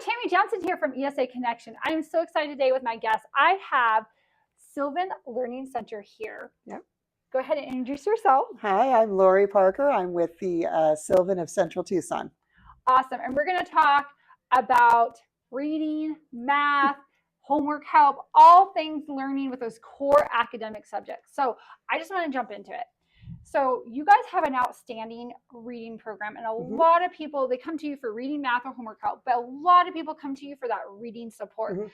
Tammy Johnson here from ESA Connection. I am so excited today with my guest. I have Sylvan Learning Center here. Yep. Go ahead and introduce yourself. Hi, I'm Laurie Parker. I'm with the Sylvan of Central Tucson. Awesome. And we're going to talk about reading, math, homework help, all things learning with those core academic subjects. So I just want to jump into it. So you guys have an outstanding reading program, and a lot of people, they come to you for reading, math, or homework help, but a lot of people come to you for that reading support.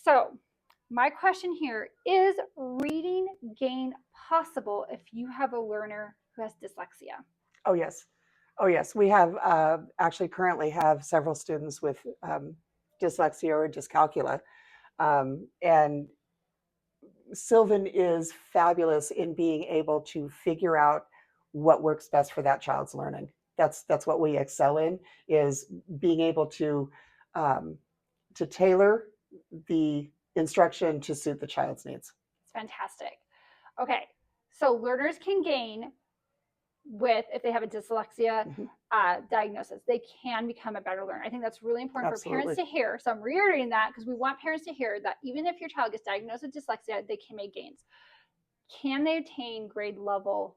So my question here is reading gain possible if you have a learner who has dyslexia? Oh, yes. Oh, yes. We have actually currently have several students with dyslexia or dyscalculia. And Sylvan is fabulous in being able to figure out what works best for that child's learning. That's what we excel in, is being able to tailor the instruction to suit the child's needs. It's fantastic. Okay, so learners can gain with, if they have a dyslexia diagnosis, they can become a better learner. I think that's really important for parents to hear. So I'm reiterating that because we want parents to hear that even if your child gets diagnosed with dyslexia, they can make gains. Can they attain grade level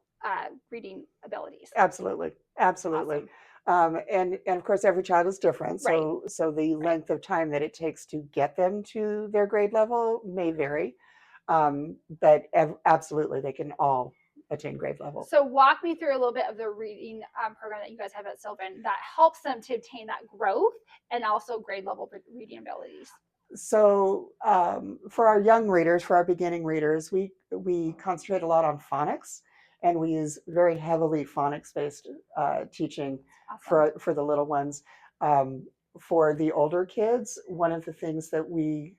reading abilities? Absolutely. Absolutely. Awesome. And of course, every child is different. So, so the length of time that it takes to get them to their grade level may vary. But absolutely, they can all attain grade level. So walk me through a little bit of the reading program that you guys have at Sylvan that helps them to obtain that growth and also grade level reading abilities. So for our young readers, for our beginning readers, we concentrate a lot on phonics, and we use very heavily phonics-based teaching for the little ones. For the older kids, one of the things that we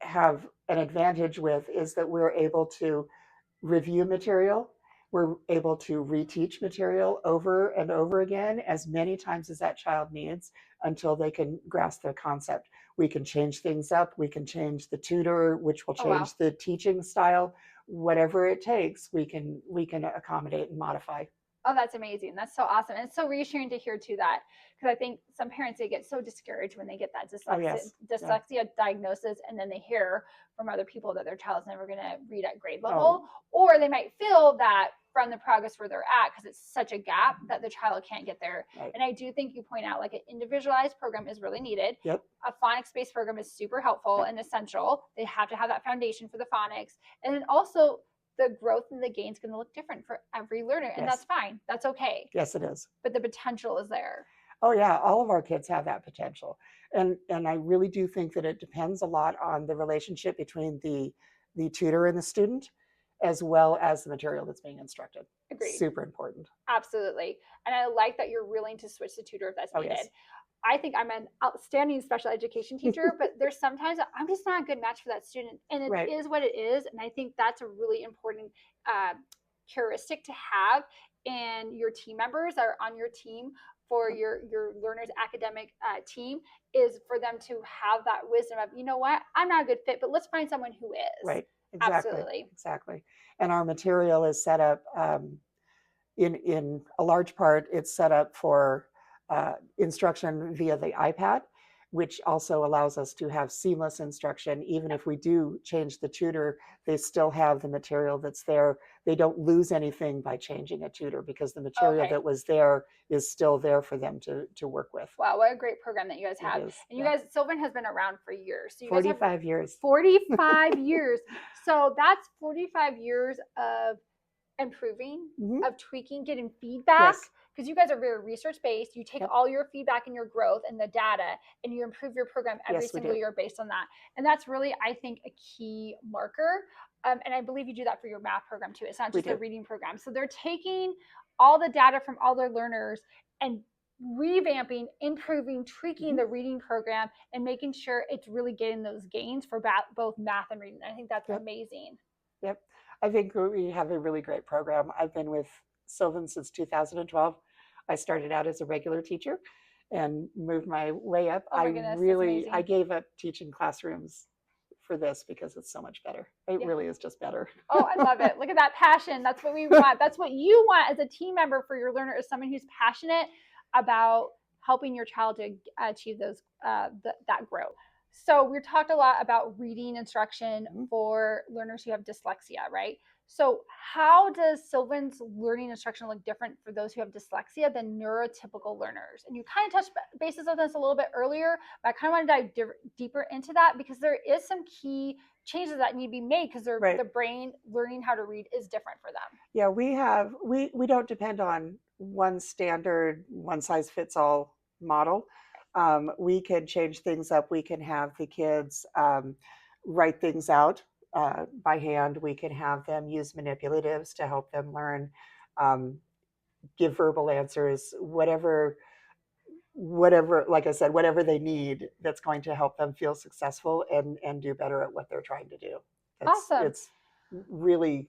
have an advantage with is that we're able to review material. We're able to reteach material over and over again as many times as that child needs until they can grasp the concept. We can change things up. We can change the tutor, which will change the teaching style. Whatever it takes, we can accommodate and modify. Oh, that's amazing. That's so awesome. And it's so reassuring to hear too that, because I think some parents, they get so discouraged when they get that dyslexia diagnosis, and then they hear from other people that their child's never going to read at grade level, or they might feel that from the progress where they're at, because it's such a gap that the child can't get there. And I do think you point out like an individualized program is really needed. A phonics-based program is super helpful and essential. They have to have that foundation for the phonics. And then also the growth and the gain is going to look different for every learner, and that's fine. That's okay. Yes, it is. But the potential is there. Oh yeah, all of our kids have that potential, and I really do think that it depends a lot on the relationship between the tutor and the student, as well as the material that's being instructed. Agreed. Super important. Absolutely, and I like that you're willing to switch the tutor if that's needed. Yes. I think I'm an outstanding special education teacher, but there's sometimes I'm just not a good match for that student, and it is what it is. And I think that's a really important heuristic to have, and your team members that are on your team for your learners academic team is for them to have that wisdom of, you know what, I'm not a good fit, but let's find someone who is. Right. Exactly. Absolutely. Exactly. And our material is set up in a large part. It's set up for instruction via the iPad, which also allows us to have seamless instruction. Even if we do change the tutor, they still have the material that's there. They don't lose anything by changing a tutor, because the material that was there is still there for them to work with. Wow, what a great program that you guys have. And you guys, Sylvan has been around for years. So you 45 years. 45 years. So that's 45 years of improving, of tweaking, getting feedback. Because you guys are very research-based. You take all your feedback and your growth and the data, and you improve your program every single year based on that. And that's really, I think, a key marker. And I believe you do that for your math program too. It's not just a reading program. So they're taking all the data from all their learners and revamping, improving, tweaking the reading program, and making sure it's really getting those gains for both math and reading. I think that's amazing. Yep. I think we have a really great program. I've been with Sylvan since 2012. I started out as a regular teacher and moved my way up. Oh my goodness, I gave up teaching classrooms for this because it's so much better. It really is just better. Oh, I love it. Look at that passion. That's what we want. That's what you want as a team member for your learner, is someone who's passionate about helping your child to achieve those that growth. So we talked a lot about reading instruction for learners who have dyslexia, right? So how does Sylvan's learning instruction look different for those who have dyslexia than neurotypical learners? And you kind of touched bases on this a little bit earlier, but I kind of want to dive deeper into that because there is some key changes that need to be made because the brain learning how to read is different for them. Yeah, we don't depend on one standard, one size fits all model. We can change things up. We can have the kids write things out by hand. We can have them use manipulatives to help them learn, give verbal answers, whatever, like I said, whatever they need that's going to help them feel successful and do better at what they're trying to do. Awesome. It's really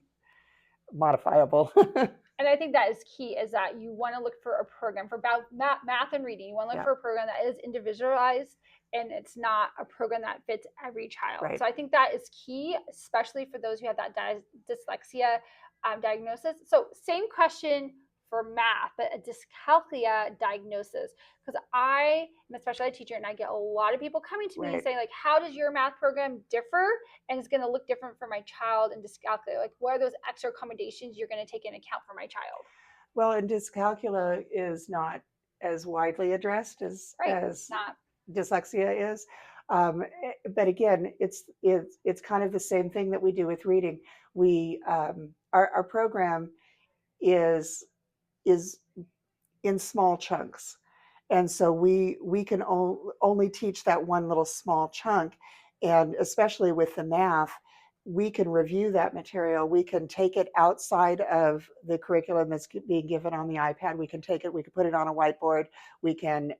modifiable. And I think that is key, is that you want to look for a program for about math and reading. You want to look for a program that is individualized and it's not a program that fits every child. Right. So I think that is key, especially for those who have that dyslexia diagnosis. So same question for math, but a dyscalculia diagnosis. Because I am a special ed teacher and I get a lot of people coming to me and saying, like, how does your math program differ? And it's going to look different for my child in dyscalculia. Like, what are those extra accommodations you're going to take into account for my child? Well, and dyscalculia is not as widely addressed as dyslexia is. But again, it's kind of the same thing that we do with reading. We our program is in small chunks, and so we can only teach that one little small chunk, and especially with the math, we can review that material. We can take it outside of the curriculum that's being given on the iPad. We can take it, we can put it on a whiteboard. We can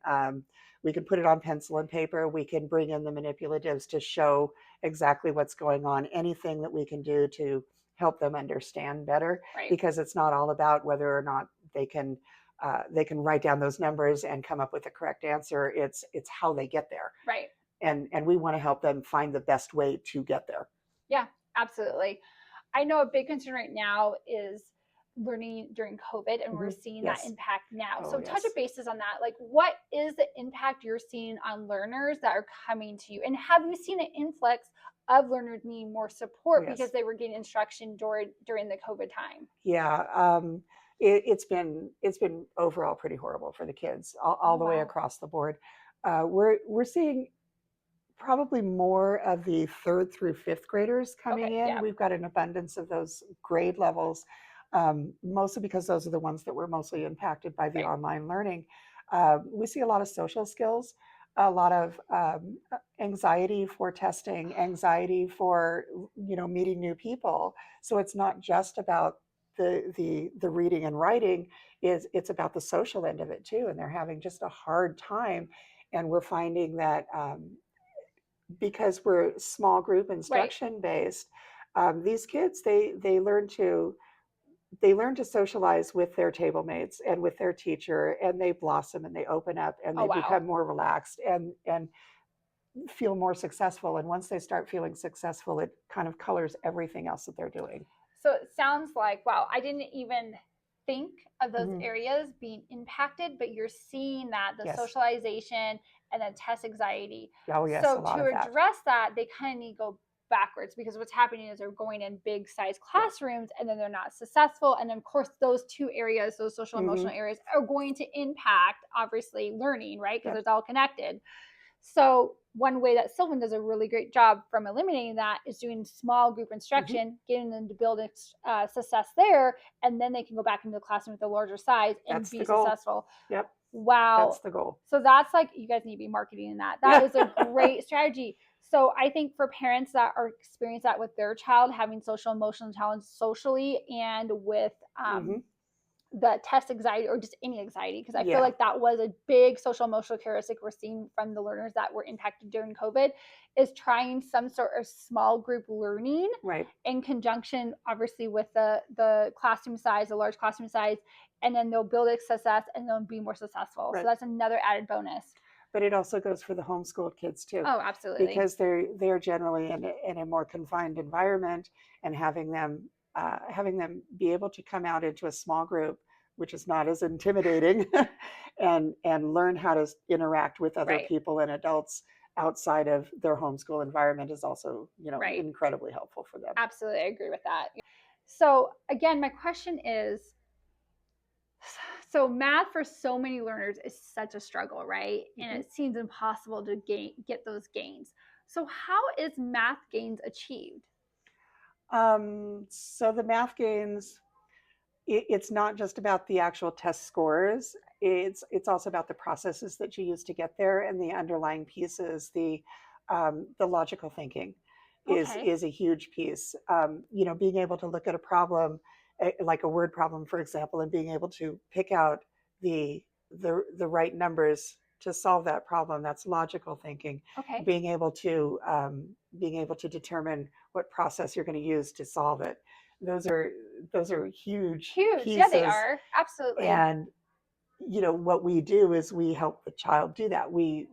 put it on pencil and paper. We can bring in the manipulatives to show exactly what's going on. Anything that we can do to help them understand better, because it's not all about whether or not they can write down those numbers and come up with the correct answer. It's how they get there. Right. And we want to help them find the best way to get there. Yeah, absolutely. I know a big concern right now is learning during COVID, and we're seeing that impact now. So touch bases on that. Like, what is the impact you're seeing on learners that are coming to you? And have you seen an influx of learners needing more support because they were getting instruction during the COVID time? Yeah, it's been overall pretty horrible for the kids all the way across the board. We're seeing probably more of the 3rd through 5th graders coming in. Yeah. We've got an abundance of those grade levels, mostly because those are the ones that were mostly impacted by the online learning. We see a lot of social skills, a lot of anxiety for testing, anxiety for meeting new people. So it's not just about the reading and writing, it's about the social end of it too, and they're having just a hard time. And we're finding that because we're small group instruction based, these kids they learn to socialize with their table mates and with their teacher, and they blossom and they open up and they become more relaxed and feel more successful. And once they start feeling successful, it kind of colors everything else that they're doing. So it sounds like, wow, I didn't even think of those areas being impacted, but you're seeing that the socialization and the test anxiety. Oh yes. So to address that, they kind of need to go backwards, because what's happening is they're going in big size classrooms and then they're not successful. And of course, those two areas, those social emotional areas, are going to impact obviously learning, right? Because it's all connected. So one way that Sylvan does a really great job from eliminating that is doing small group instruction, getting them to build success there, and then they can go back into the classroom with a larger size and be successful. Yep. Wow. That's the goal. So that's like, you guys need to be marketing that. That is a great strategy. So I think for parents that are experiencing that with their child, having social emotional challenge socially and with the test anxiety or just any anxiety, because I feel like that was a big social emotional characteristic we're seeing from the learners that were impacted during COVID, is trying some sort of small group learning in conjunction obviously with the classroom size, the large classroom size, and then they'll build a success and they'll be more successful. So that's another added bonus. But it also goes for the homeschooled kids too. Oh, absolutely. Because they're generally in a more confined environment, and having them be able to come out into a small group which is not as intimidating, and learn how to interact with other Right. people and adults outside of their homeschool environment is also, Right. incredibly helpful for them. Absolutely, I agree with that. So again, my question is, so math for so many learners is such a struggle, right? And it seems impossible to get those gains. So how is math gains achieved? So the math gains, it's not just about the actual test scores. It's also about the processes that you use to get there, and the underlying pieces. The logical thinking is a huge piece. Being able to look at a problem, like a word problem, for example, and being able to pick out the right numbers to solve that problem. That's logical thinking. Okay. Being able to determine what process you're going to use to solve it. Those are huge pieces. Yeah, they are. Absolutely. And what we do is we help the child do that. We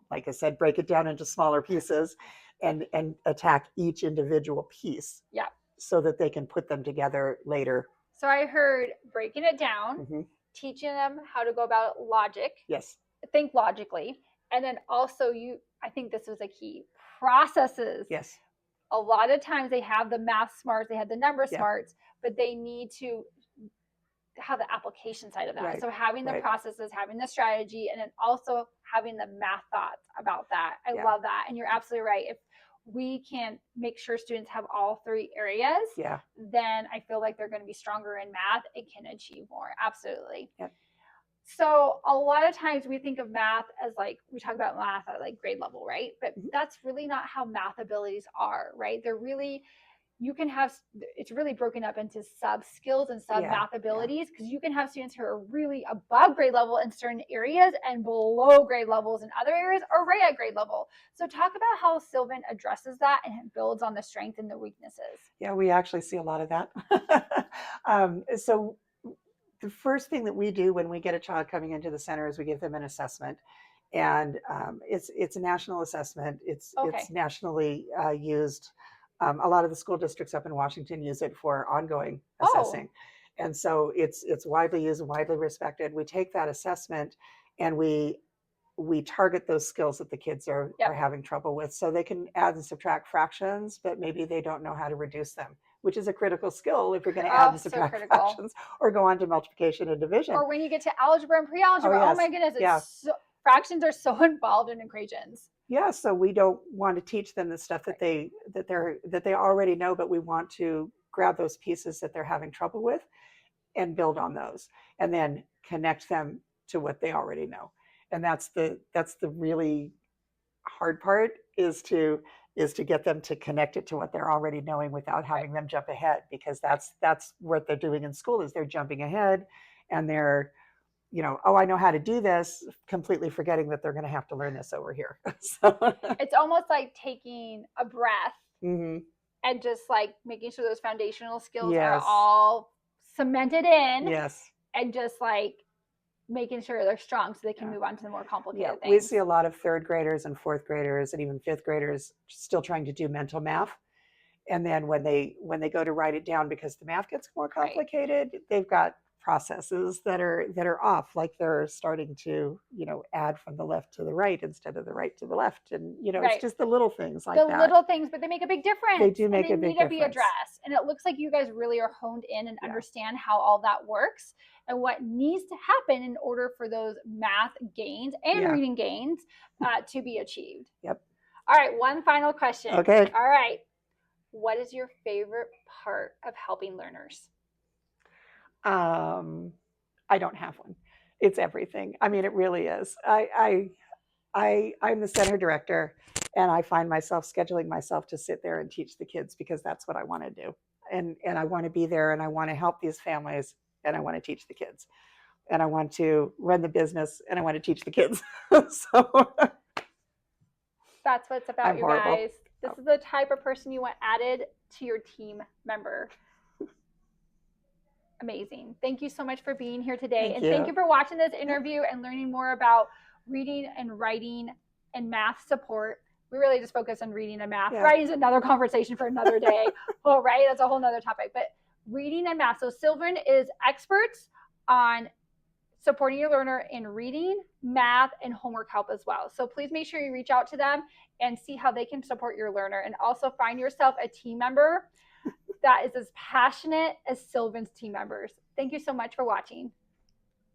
like I said, break it down into smaller pieces and attack each individual piece. Yeah. So that they can put them together later. So I heard breaking it down, teaching them how to go about logic. Yes. Think logically. And then also I think this was a key, processes. Yes. A lot of times they have the math smarts, they have the number smarts, but they need to have the application side of that. Right. So having the processes, having the strategy, and then also having the math thoughts about that. I love that. And you're absolutely right. If we can make sure students have all three areas, then I feel like they're going to be stronger in math and can achieve more. Absolutely. Yep. So a lot of times we think of math as like, we talk about math at like grade level, right? But that's really not how math abilities are, right? They're really, it's really broken up into sub skills and sub math abilities, because you can have students who are really above grade level in certain areas and below grade levels in other areas, or right at grade level. So talk about how Sylvan addresses that and builds on the strength and the weaknesses. Yeah, we actually see a lot of that. So the first thing that we do when we get a child coming into the center is we give them an assessment. And it's a national assessment. It's nationally used. A lot of the school districts up in Washington use it for ongoing assessing. And so it's widely used and widely respected. We take that assessment and we target those skills that the kids are having trouble with. So they can add and subtract fractions, but maybe they don't know how to reduce them, which is a critical skill if you're going to add and subtract fractions, or go on to multiplication and division. Or when you get to algebra and pre-algebra, oh my goodness, fractions are so involved in equations. Yeah, so we don't want to teach them the stuff that they already know, but we want to grab those pieces that they're having trouble with and build on those, and then connect them to what they already know. And that's the really hard part, is to get them to connect it to what they're already knowing without having them jump ahead, because that's what they're doing in school, is they're jumping ahead and they're, oh, I know how to do this, completely forgetting that they're going to have to learn this over here. So it's almost like taking a breath and just like making sure those foundational skills are all cemented in. Yes. And just like making sure they're strong so they can move on to the more complicated things. We see a lot of third graders and fourth graders and even fifth graders still trying to do mental math. And then when they go to write it down, because the math gets more complicated, they've got processes that are off, like they're starting to add from the left to the right instead of the right to the left, and it's just the little things like that. The little things, but they make a big difference. They do make a big difference. They need to be addressed, and it looks like you guys really are honed in and understand how all that works and what needs to happen in order for those math gains and reading gains to be achieved. Yep. All right, one final question. Okay. All right. What is your favorite part of helping learners? I don't have one. It's everything. I mean, it really is. I'm the center director, and I find myself scheduling myself to sit there and teach the kids, because that's what I want to do. And I want to be there, and I want to help these families, and I want to teach the kids, and I want to run the business, and I want to teach the kids. So that's what it's about, I'm horrible. Guys. This is the type of person you want added to your team member. Amazing. Thank you so much for being here today. Thank you for watching this interview and learning more about reading and writing and math support. We really just focus on reading and math. Writing is another conversation for another day. Well, right? That's a whole nother topic. But reading and math. So Sylvan is experts on supporting your learner in reading, math, and homework help as well. So please make sure you reach out to them and see how they can support your learner, and also find yourself a team member that is as passionate as Sylvan's team members. Thank you so much for watching.